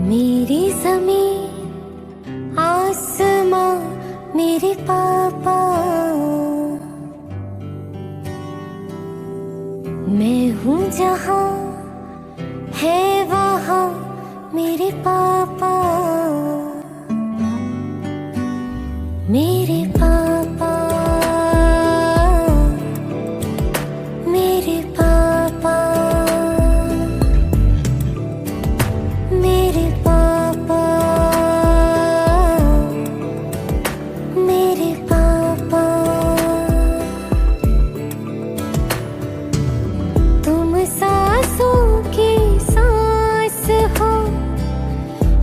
मेरी ज़मीं आसमां मेरे पापा, मैं हूँ जहाँ है वहाँ मेरे पापा, मेरे पापा, मेरे पापा, मेरे पापा, मेरे पापा। तुम सांसों की सांस हो,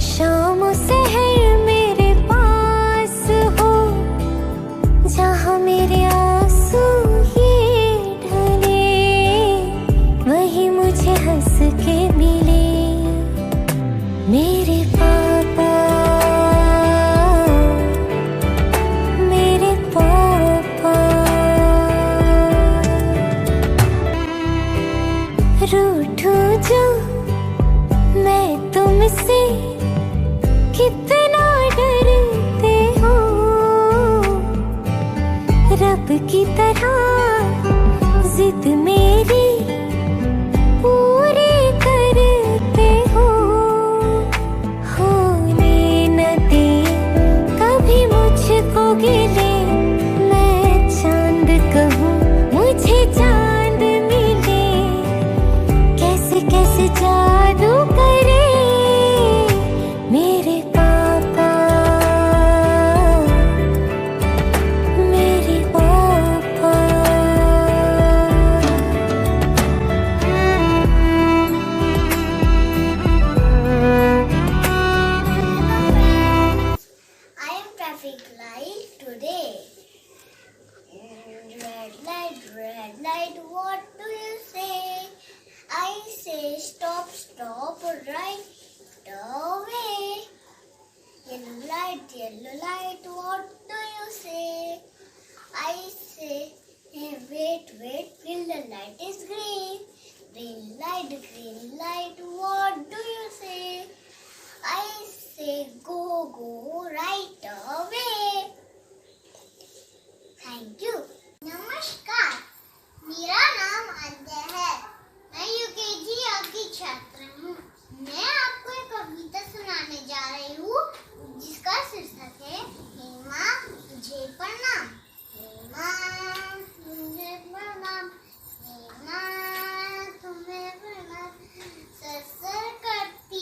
शाम सहर मेरे पास हो, जहाँ मेरे आंसू ये ढले, वही मुझे हंस के मिले। मेरे पापा, मेरे पापा। रूठूं जो मैं तुमसे, कितना डरते हो, रब की तरह जिद मेरी पूरी करते हो। होने न दे कभी मुझको गिले, मैं चांद कहूँ मुझे चांद मिले, कैसे कैसे जादू करे मेरे पापा, मेरे पापा। I am traffic light today. Red light, what do you say? I say stop, stop, right away. Yellow light, what do you say? I say hey, wait, till the light is green. Green light, what do you say? I say go right away. Thank you. नमस्कार, मेरा नाम अजय है। मैं UKG की छात्र हूँ। मैं आपको एक कविता सुनाने जा रही हूँ जिसका शीर्षक है हे माँ तुझे प्रणाम। हे माँ तुझे प्रणाम, हे माँ तुम्हें प्रणाम। सर करती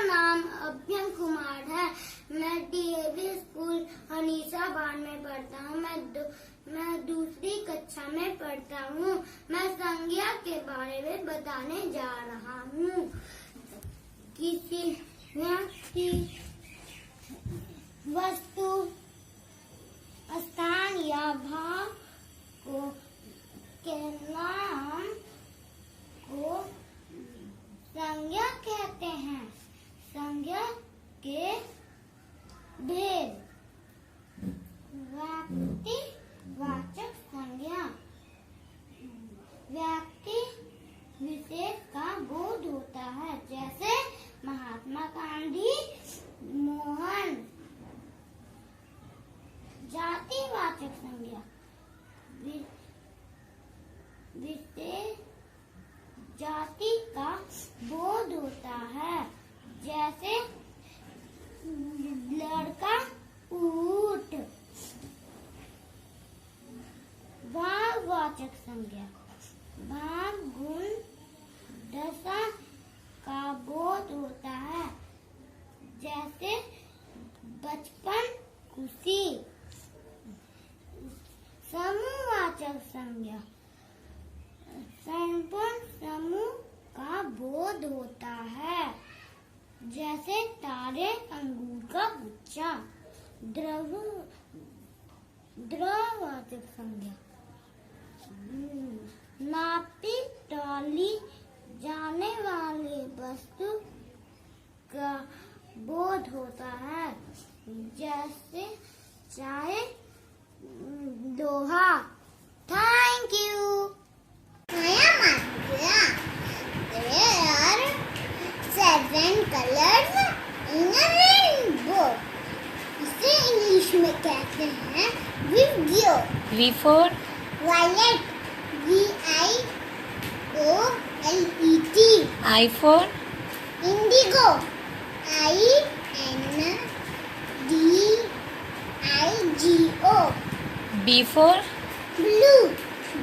नाम अभ्यंग कुमार है। मैं डीएवी स्कूल हनीसाबाद में पढ़ता हूँ। मैं दूसरी कक्षा में पढ़ता हूँ। मैं संज्ञा के बारे में बताने जा रहा हूँ। किसी व्यक्ति, वस्तु, स्थान या भाव को के नाम को संज्ञा कहते हैं। संज्ञा के भेद। व्यक्तिवाचक संज्ञा। व्यक्ति विशेष का बोध होता है, जैसे महात्मा गांधी, मोहन। जातिवाचक संज्ञा। विशेष जाति का बोध होता है, जैसे लड़का, ऊंट। भाववाचक संज्ञा। भाव, गुण, दशा का बोध होता है, जैसे बचपन, खुशी। समूहवाचक संज्ञा। संपूर्ण समूह का बोध होता है, जैसे तारे, अंगूर का गुच्छा। द्रववाचक संज्ञा। नापी तौली जाने वाली वस्तु का बोध होता है, जैसे चाय, लोहा। Thank you. There are 7 colors in a rainbow. इसे इंग्लिश में कहते हैं विब्जियो। V for Violet, VIOLET. I for Indigo, INDIGO. B for Blue,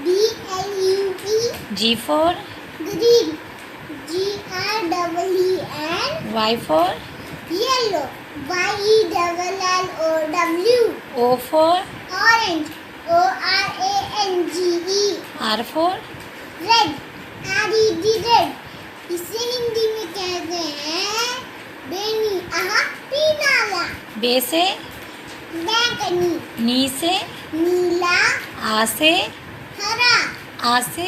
BLUE. G for Green, GREEN. Y for Yellow, YELLOW. O for Orange, ORANGE. R for Red, RED. इसे हिंदी में कहते हैं बेनी, पीनाला। बे से बैंगनी, नी से नीला। आ से हरा, आ से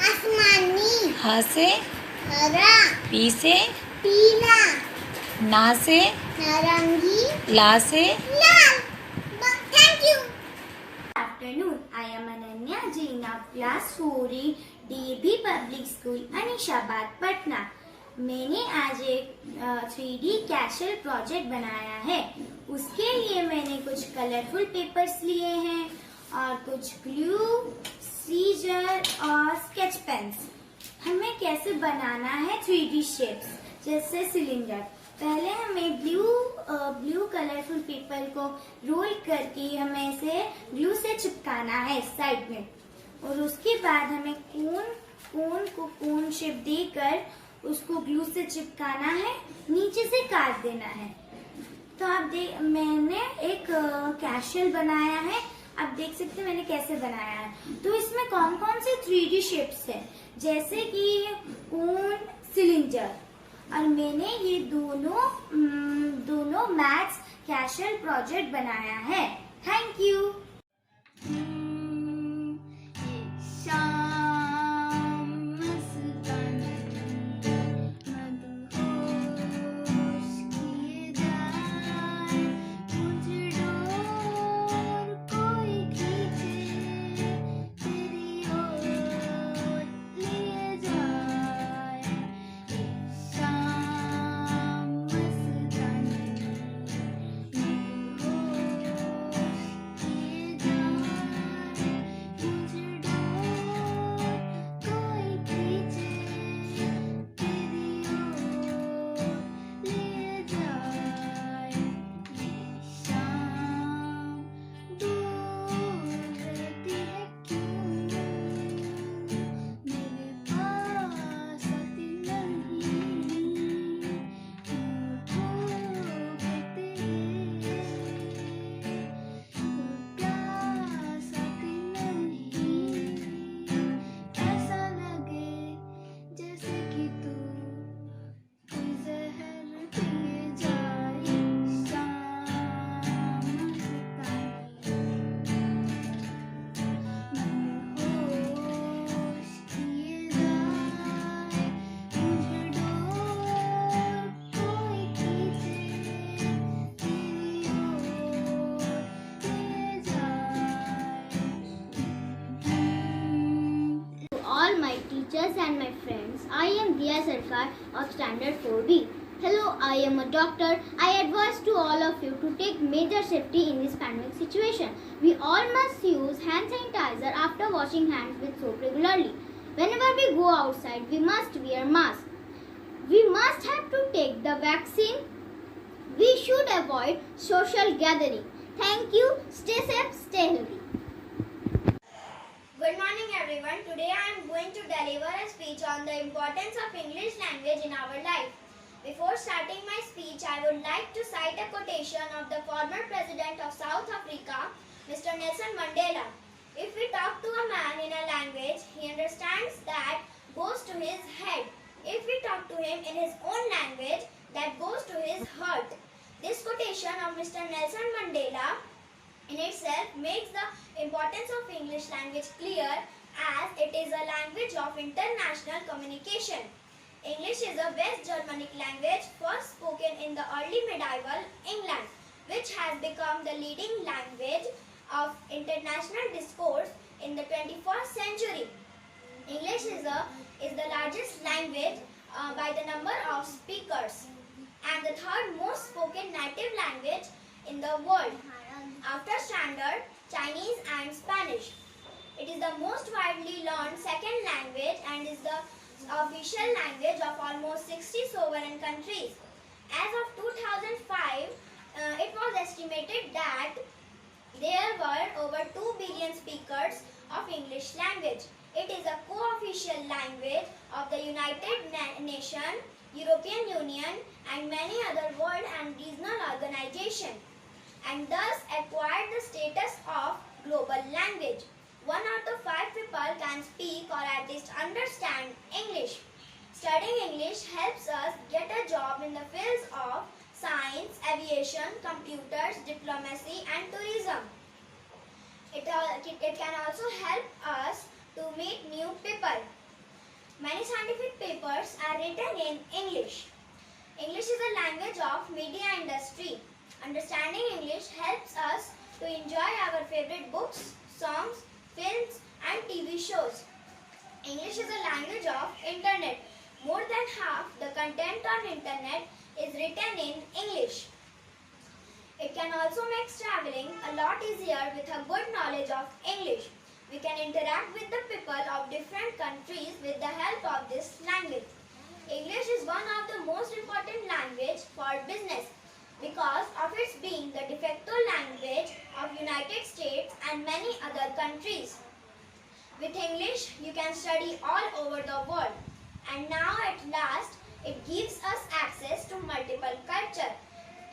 आसमानी। ह से हरा, पी से पीला। ना से नारंगी, ला से लाल। Thank you. Afternoon. I am Ananya Jain of class 4 DAV Public School, Anishabad, Patna. मैंने आज एक 3D कैशल प्रोजेक्ट बनाया है। उसके लिए मैंने कुछ कलरफुल पेपर्स लिए हैं और कुछ ग्लू, सीजर और स्केच पेन्स। हमें कैसे बनाना है 3D शेप्स, जैसे सिलेंडर। पहले हमें ब्लू कलरफुल पेपर को रोल करके हमें इसे ग्लू से चिपकाना है साइड में, और उसके बाद हमें कोन शेप देकर उसको ग्लू से चिपकाना है, नीचे से काट देना है। तो आप मैंने एक कैशल बनाया है। आप देख सकते हैं मैंने कैसे बनाया है। तो इसमें कौन कौन से 3D शेप्स है, जैसे कि कोन, सिलेंडर, और मैंने ये दोनों मैथ्स कैशल प्रोजेक्ट बनाया है। Thank you. teachers and my friends. I am Dia Sarkar of Standard 4B. Hello, I am a doctor. I advise to all of you to take major safety in this pandemic situation. We all must use hand sanitizer after washing hands with soap regularly. Whenever we go outside, we must wear masks. We must have to take the vaccine. We should avoid social gathering. Thank you. Stay safe, stay healthy. Good morning everyone. Today I am going to deliver a speech on the importance of English language in our life. Before starting my speech, I would like to cite a quotation of the former President of South Africa, Mr. Nelson Mandela. If we talk to a man in a language he understands, that goes to his head. If we talk to him in his own language, that goes to his heart. This quotation of Mr. Nelson Mandela in itself makes the importance of English language clear, as it is a language of international communication. English is a West Germanic language first spoken in the early medieval England, which has become the leading language of international discourse in the 21st century. English is the largest language by the number of speakers and the third most spoken native language in the world, after Standard, Chinese and Spanish. It is the most widely learned second language and is the official language of almost 60 sovereign countries. As of 2005, it was estimated that there were over 2 billion speakers of English language. It is a co-official language of the United Nations, European Union and many other world and regional organizations, and thus acquired the status of global language. 1 out of 5 people can speak or at least understand English. Studying English helps us get a job in the fields of science, aviation, computers, diplomacy and tourism. It can also help us to meet new people. Many scientific papers are written in English. English is a language of media industry. Understanding English helps us to enjoy our favorite books, songs, films and TV shows. English is a language of internet. More than half the content on internet is written in English. It can also make traveling a lot easier with a good knowledge of English. We can interact with the people of different countries with the help of this language. English is one of the most important language for business because of its being the de facto language of United States and many other countries. With English, you can study all over the world, and now at last, it gives us access to multiple culture.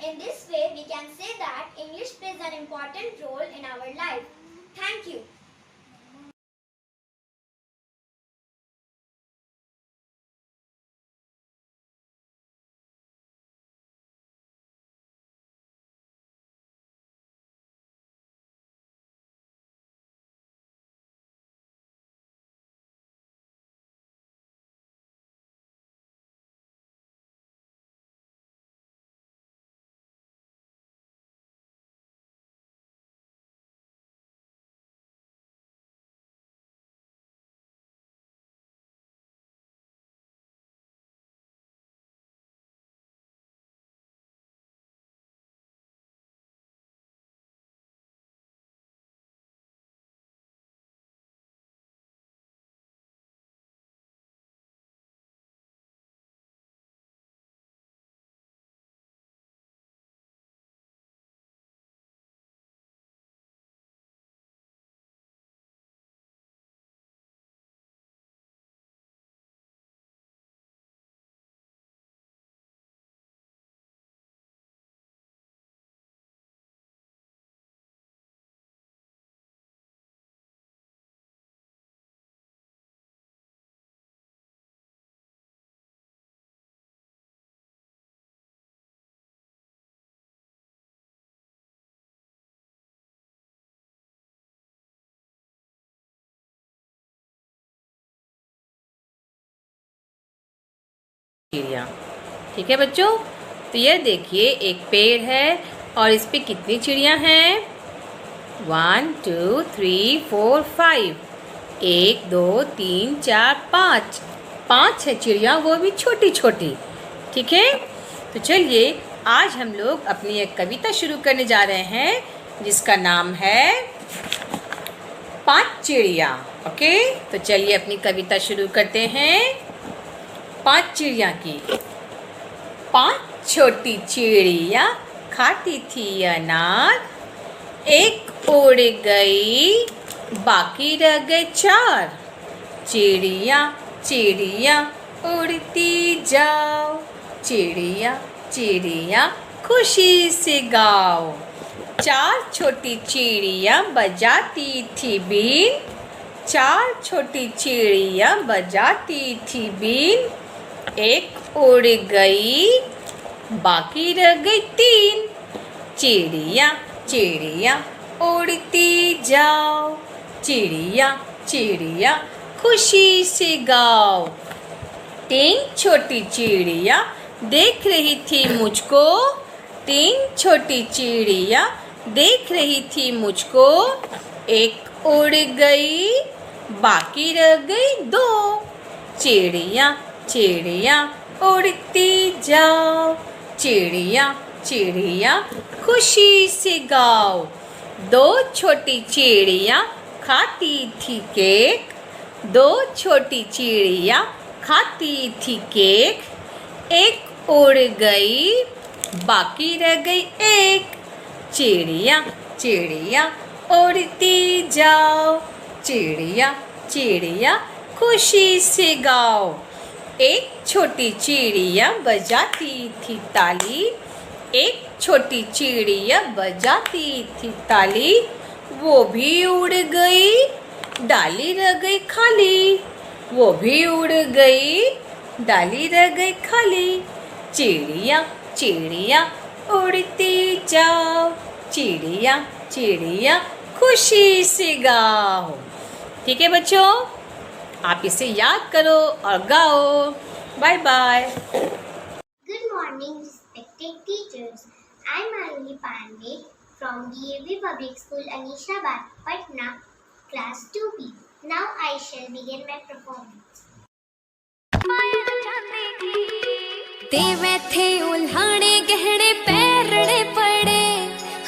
In this way, we can say that English plays an important role in our life. Thank you. चिड़िया। ठीक है बच्चों, तो ये देखिए एक पेड़ है और इस पे कितनी चिड़िया हैं? 1 2 3 4 5। 1 2 3 4 5 5 है चिड़िया, वो भी छोटी छोटी। ठीक है, तो चलिए आज हम लोग अपनी एक कविता शुरू करने जा रहे हैं जिसका नाम है 5 चिड़िया। ओके, तो चलिए अपनी कविता शुरू करते हैं। 5 चिड़िया की। 5 छोटी चिड़िया खाती थी अनार, एक उड़ गई बाकी रह गए 4। चिड़िया चिड़िया उड़ती जाओ, चिड़िया चिड़िया खुशी से गाओ। 4 छोटी चिड़िया बजाती थी बीन, 4 छोटी चिड़िया बजाती थी बीन। एक उड़ गई बाकी रह गई 3। चिड़िया चिड़िया उड़ती जाओ, चिड़िया चिड़िया खुशी से गाओ। 3 छोटी चिड़िया देख रही थी मुझको, 3 छोटी चिड़िया देख रही थी मुझको। एक उड़ गई बाकी रह गई 2। चिड़िया चिड़िया उड़ती जाओ, चिड़िया चिड़िया खुशी से गाओ। 2 छोटी चिड़िया खाती थी केक, 2 छोटी चिड़िया खाती थी केक। एक उड़ गई बाकी रह गई 1। चिड़िया चिड़िया उड़ती जाओ, चिड़िया चिड़िया खुशी से गाओ। एक छोटी चिड़िया बजाती थी ताली, एक छोटी चिड़िया बजाती थी ताली। वो भी उड़ गई डाली रह गई खाली, वो भी उड़ गई डाली रह गई खाली। चिड़िया चिड़िया उड़ती जाओ, चिड़िया चिड़िया खुशी से गाओ। ठीक है बच्चों, आप इसे याद करो और गाओ। Bye bye. Good morning, respected teachers. I am Anili Pandey from DAV Public School, Anishabad, Patna, Class 2B. Now I shall begin my performance. देवे थे उल्हाने गहने पैरने पड़े,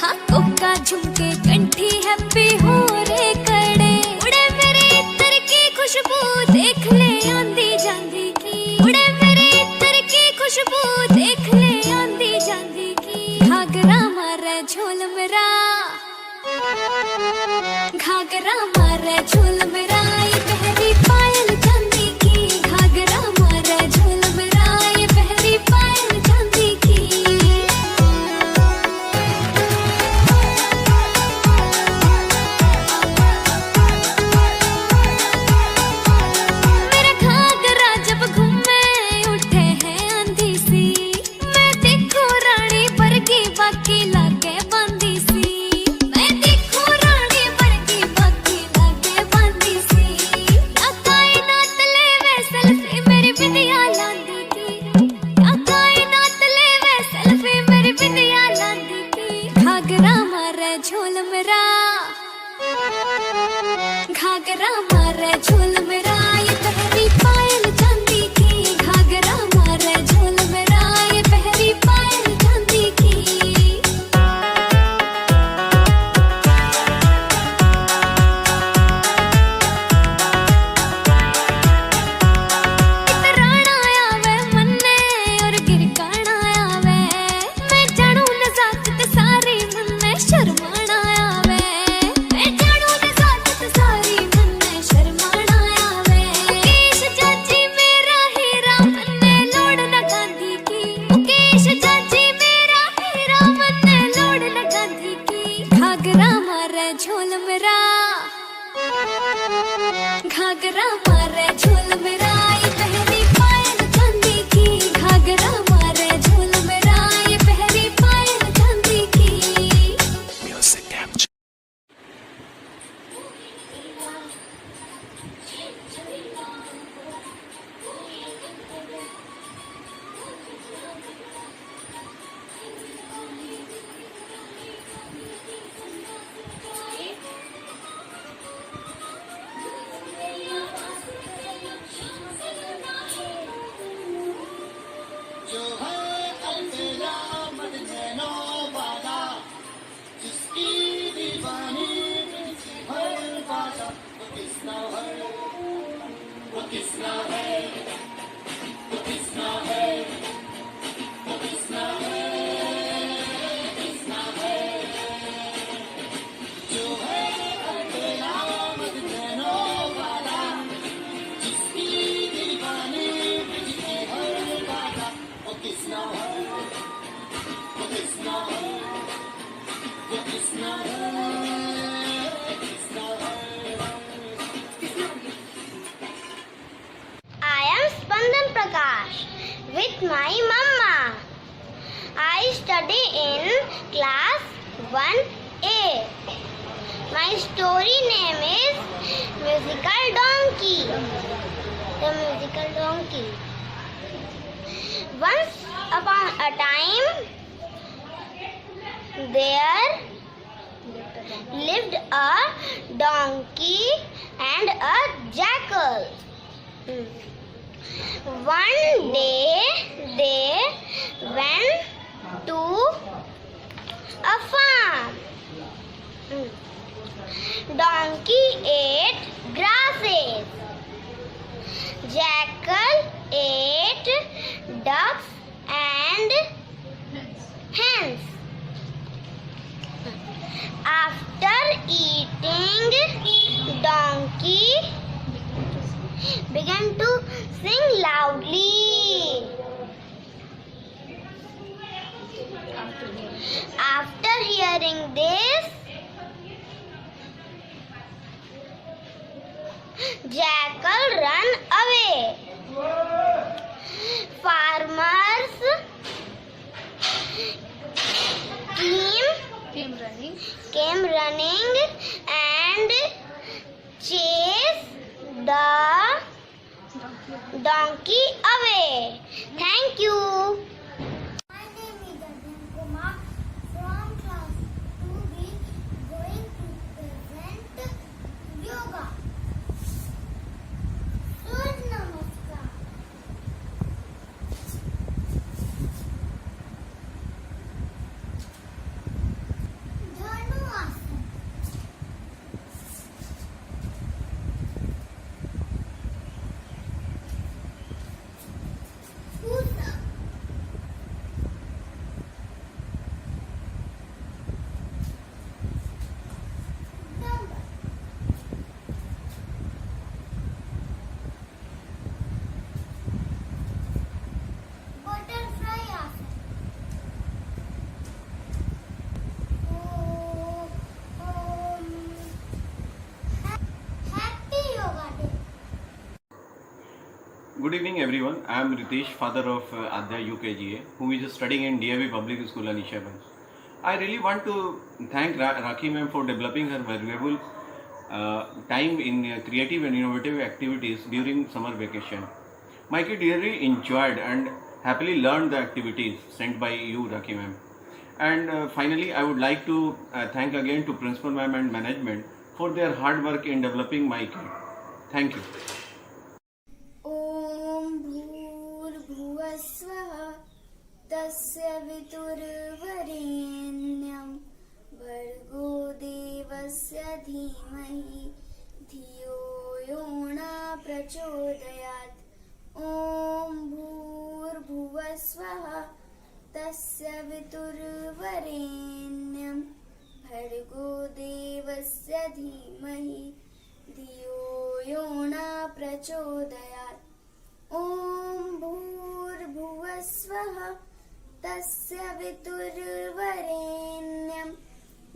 हाँ कोका झुमके कंठी हैप्पी हो रे कड़े। उड़े मेरे इत्र की खुशबू देख ले आंधी जांधी की, उड़े मेरे इत्र की खुशबू देख ले आंधी जांधी की। घाघरा मारे झोल मेरा, घाघरा मारे झोल मेरा, ये पहली पायल चांदी की। घाघरा मारे झोल मेरा, ये पहली पायल चांदी की। मेरा घाघरा जब घूमे उठे हैं आंधी सी, मैं देखो रानी बरगी बाकी लागे बांधी सी। मैं देखो रानी बरगी बाकी लागे बांधी सी। क्या कायनात ले वे सेल्फी मेरी बिंदिया लांदी की, क्या कायनात ले वे सेल्फी मेरी बिंदिया लांदी की। घाघरा मारे झोल मेरा, घाघरा मारे झोल मेरा, ये पहली पायल चांदी की। घाघरा मारे झोल मेरा, ये पहली पायल चांदी की। इतराना आवे मन्ने और गिरकाना आवे, मैं जानू नज़ाकत सारी मन्ने शर्माना आवे। मैं जानू नज़ाकत सारी मन्ने शर्माना आवे। मुकेश चाची मेरा हीरा मन्ने लोड़ न गांधी की, मुकेश चाची मेरा हीरा मन्ने लोड़ न गांधी की। घाघरा मारे झोल मेरा, घाघरा मारे झोल मेरा, ये पहली पायल चांदी की। घाघरा मारे झोल मेरा, ये पहली पायल चांदी की। I am Spandan Prakash with my mama. I study in class 1A. My story name is Musical Donkey. The Musical Donkey. Once upon a time, there lived a donkey and a jackal. One day they went to a farm. Donkey ate grasses. Jackal ate ducks and hens. After eating, donkey began to sing loudly. After hearing this, jackal ran away. Farmers came running and chased the donkey away. Thank you. My name is Arjun Kumar from class 2B, going to present yoga. Surya Namaskar. Dhanu Asana. Push-up. Dumbbell. Butterfly asana. Happy Yoga Day. Good evening everyone. I am Ritesh, father of Adya UKGA, who is studying in DAV Public School, Anishaganj. I really want to thank Rakhi ma'am for developing her valuable time in creative and innovative activities during summer vacation. My kid really enjoyed and happily learned the activities sent by you, Rakhi ma'am. And finally, I would like to thank again to Principal ma'am and management for their hard work in developing my kid. Thank you. ॐ भूर्भुवस्वः तस्य वितुर्वरेण्यं भर्गो देवस्य धीमहि धियो यो न प्रचोदयात् ॐ भूर्भुवस्वः तस्य वितुर्वरेण्यं भर्गो देवस्य धीमहि धियो यो न प्रचोदयात् ॐ भूर्भुवस्वः तस्य वितुर्वरेण्यं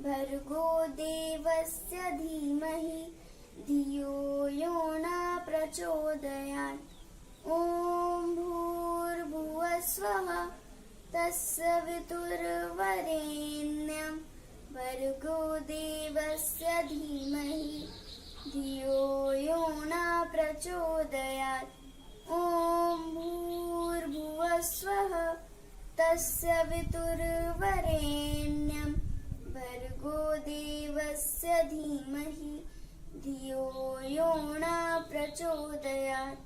भर्गो देवस्य धीमहि धियो यो न प्रचोदयात् ॐ भूर्भुवस्वः तस्य वितुर्वरेण्यं भर्गो देवस्य धीमहि धियो यो न प्रचोदयात् ॐ भूर्भुवस्वः तस्य वितुर्वरेण्यं भर्गो देवस्य धीमहि धियो यो न प्रचोदयात्